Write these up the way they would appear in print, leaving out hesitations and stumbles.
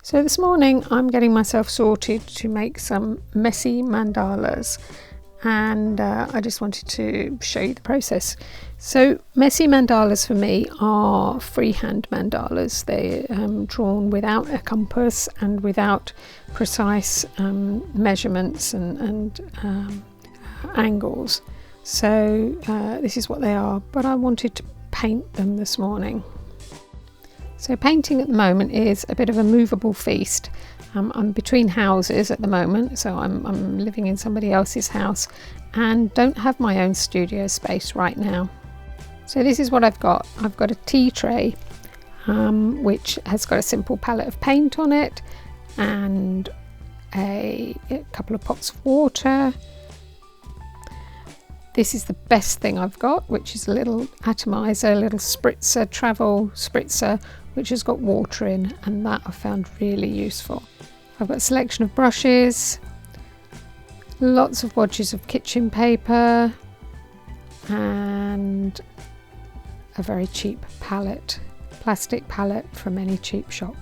So this morning I'm getting myself sorted to make some messy mandalas, and I just wanted to show you the process. So messy mandalas for me are freehand mandalas. They're drawn without a compass and without precise measurements and angles. So this is what they are, but I wanted to paint them this morning. So painting at the moment is a bit of a movable feast. I'm between houses at the moment, so I'm living in somebody else's house and don't have my own studio space right now. So this is what I've got. I've got a tea tray which has got a simple palette of paint on it and a couple of pots of water. This is the best thing I've got, which is a little atomizer, a little spritzer, travel spritzer, which has got water in, and that I found really useful. I've got a selection of brushes, lots of wadges of kitchen paper, and a very cheap palette, plastic palette from any cheap shop.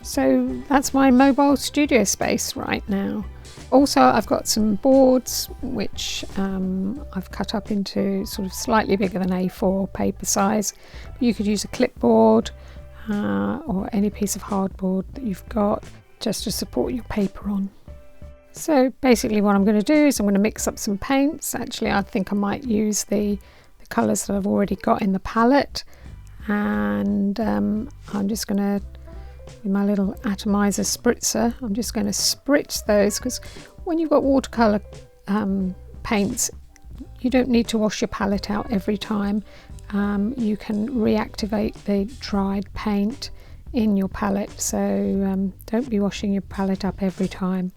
So that's my mobile studio space right now. Also, I've got some boards which I've cut up into sort of slightly bigger than A4 paper size. You could use a clipboard or any piece of hardboard that you've got just to support your paper on. So basically what I'm going to do is I'm going to mix up some paints. Actually, I think I might use the colours that I've already got in the palette, and I'm just going to, with my little atomizer spritzer, I'm just going to spritz those, because when you've got watercolour paints, you don't need to wash your palette out every time. You can reactivate the dried paint in your palette, so don't be washing your palette up every time.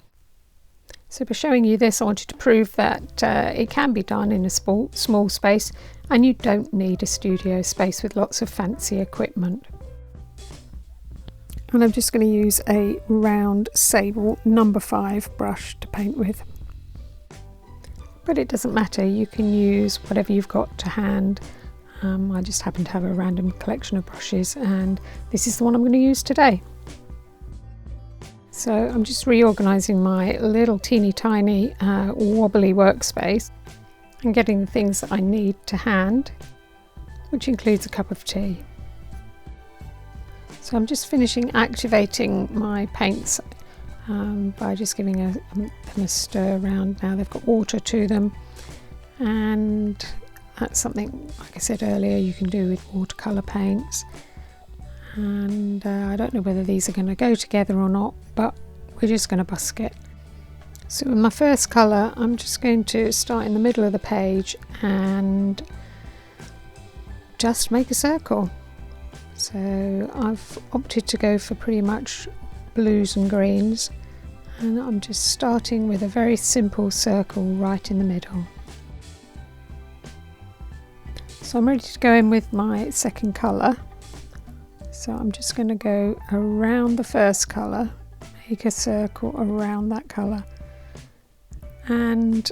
So by showing you this, I wanted to prove that it can be done in a small space, and you don't need a studio space with lots of fancy equipment. And I'm just going to use a round sable number 5 brush to paint with. But it doesn't matter, you can use whatever you've got to hand. I just happen to have a random collection of brushes, and this is the one I'm going to use today. So I'm just reorganising my little teeny tiny wobbly workspace and getting the things that I need to hand, which includes a cup of tea. So I'm just finishing activating my paints by just giving them a stir around. Now they've got water to them, and that's something, like I said earlier, you can do with watercolour paints. And I don't know whether these are going to go together or not, but we're just going to busk it. So with my first colour, I'm just going to start in the middle of the page and just make a circle. So I've opted to go for pretty much blues and greens, and I'm just starting with a very simple circle right in the middle. So I'm ready to go in with my second colour. So I'm just going to go around the first colour, make a circle around that colour, and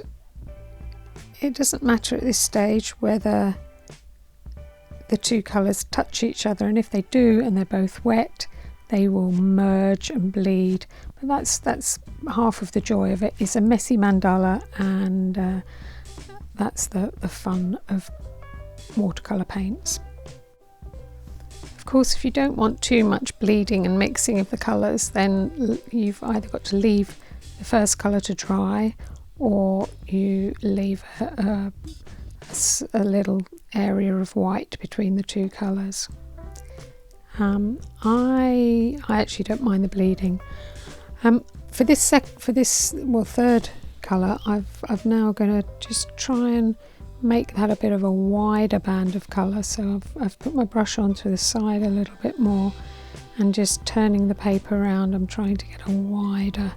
it doesn't matter at this stage whether the two colours touch each other, and if they do and they're both wet, they will merge and bleed. But that's half of the joy of it. It's a messy mandala, and that's the fun of watercolour paints. Of course, if you don't want too much bleeding and mixing of the colours, then you've either got to leave the first colour to dry, or you leave a little area of white between the two colours. I actually don't mind the bleeding. For this third colour, I've now going to just try and make that a bit of a wider band of colour. So I've put my brush onto the side a little bit more, and just turning the paper around, I'm trying to get a wider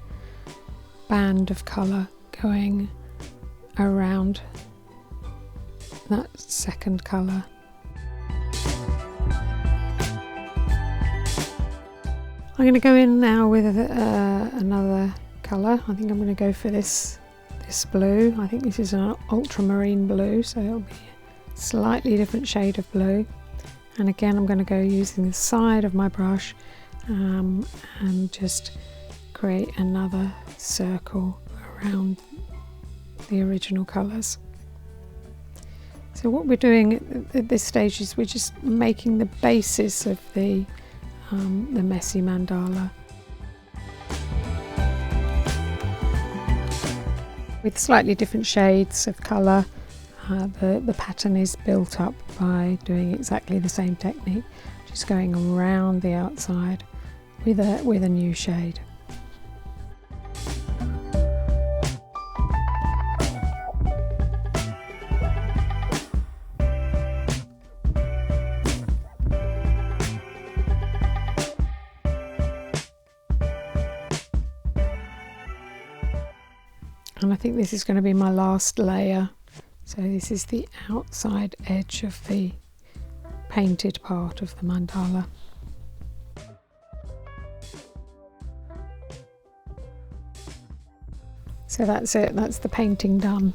band of colour going around that second colour. I'm going to go in now with another colour. I think I'm going to go for this blue. I think this is an ultramarine blue, so it'll be a slightly different shade of blue. And again, I'm going to go using the side of my brush and just create another circle around the original colours. So what we're doing at this stage is we're just making the basis of the messy mandala. With slightly different shades of colour, the pattern is built up by doing exactly the same technique, just going around the outside with a new shade. And I think this is going to be my last layer. So this is the outside edge of the painted part of the mandala. So that's it, that's the painting done.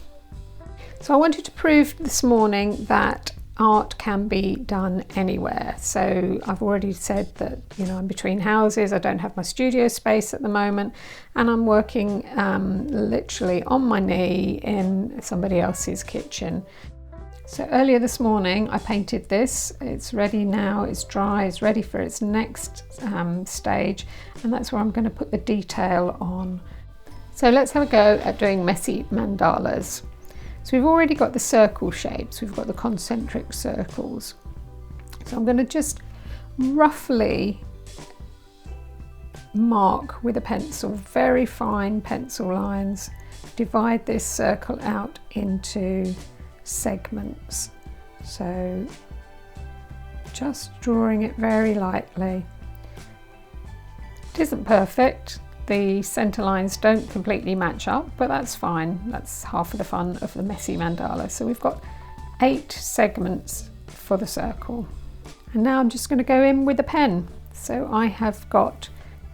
So I wanted to prove this morning that art can be done anywhere. So I've already said that, you know, I'm between houses, I don't have my studio space at the moment, and I'm working literally on my knee in somebody else's kitchen. So earlier this morning I painted this. It's ready now, it's dry, it's ready for its next stage, and that's where I'm going to put the detail on. So let's have a go at doing messy mandalas. So we've already got the circle shapes, we've got the concentric circles. So I'm going to just roughly mark with a pencil, very fine pencil lines, divide this circle out into segments. So just drawing it very lightly. It isn't perfect. The centre lines don't completely match up, but that's fine. That's half of the fun of the messy mandala. So we've got 8 segments for the circle. And now I'm just going to go in with a pen. So I have got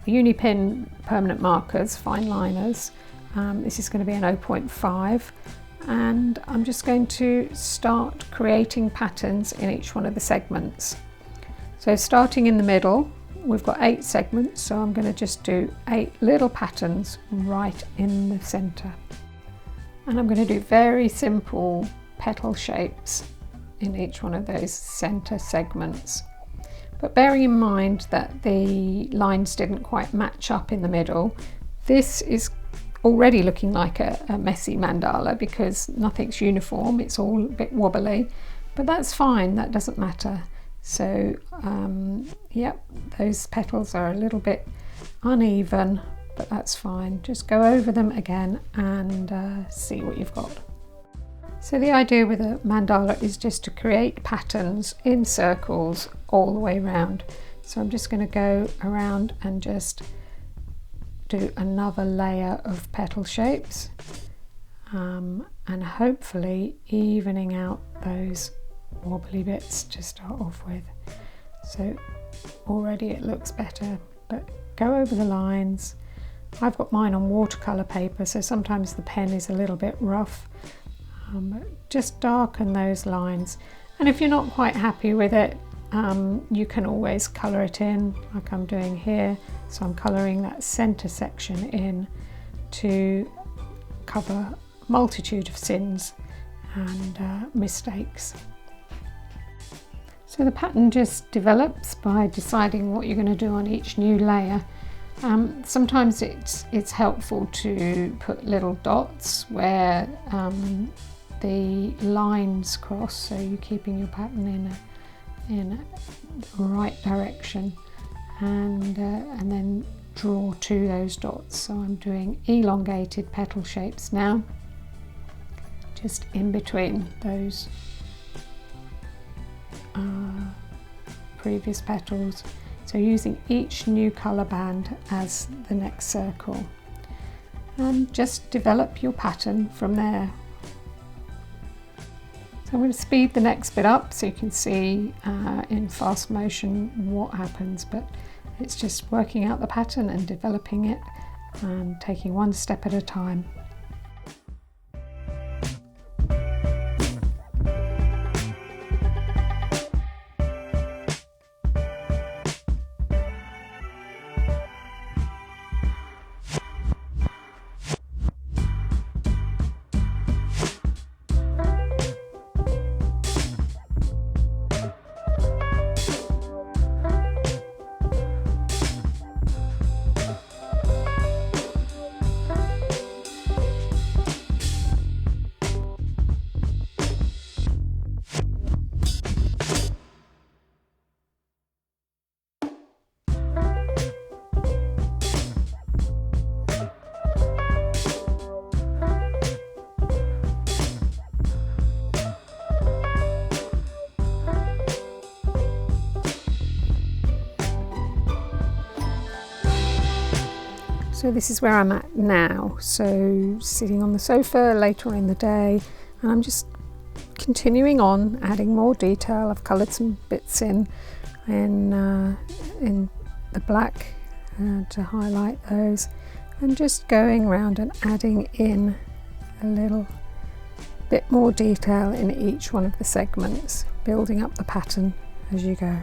Unipin permanent markers, fine liners. This is going to be an 0.5. And I'm just going to start creating patterns in each one of the segments. So starting in the middle, we've got 8 segments, so I'm going to just do 8 little patterns right in the centre. And I'm going to do very simple petal shapes in each one of those centre segments. But bearing in mind that the lines didn't quite match up in the middle, this is already looking like a messy mandala because nothing's uniform, it's all a bit wobbly, but that's fine, that doesn't matter. So yep, those petals are a little bit uneven, but that's fine. Just go over them again and see what you've got. So the idea with a mandala is just to create patterns in circles all the way around. So I'm just going to go around and just do another layer of petal shapes and hopefully evening out those wobbly bits to start off with. So already it looks better, but go over the lines. I've got mine on watercolour paper, so sometimes the pen is a little bit rough. Just darken those lines, and if you're not quite happy with it, you can always colour it in like I'm doing here. So I'm colouring that centre section in to cover a multitude of sins and mistakes. So the pattern just develops by deciding what you're going to do on each new layer. Sometimes it's helpful to put little dots where the lines cross, so you're keeping your pattern in the right direction, and then draw to those dots. So I'm doing elongated petal shapes now, just in between those previous petals. So using each new colour band as the next circle, and just develop your pattern from there. So I'm going to speed the next bit up so you can see in fast motion what happens, but it's just working out the pattern and developing it and taking one step at a time. So this is where I'm at now. So sitting on the sofa later on in the day, and I'm just continuing on, adding more detail. I've coloured some bits in the black to highlight those, and just going around and adding in a little bit more detail in each one of the segments, building up the pattern as you go.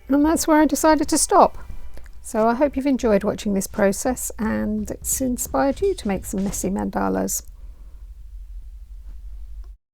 And that's where I decided to stop. So I hope you've enjoyed watching this process and it's inspired you to make some messy mandalas.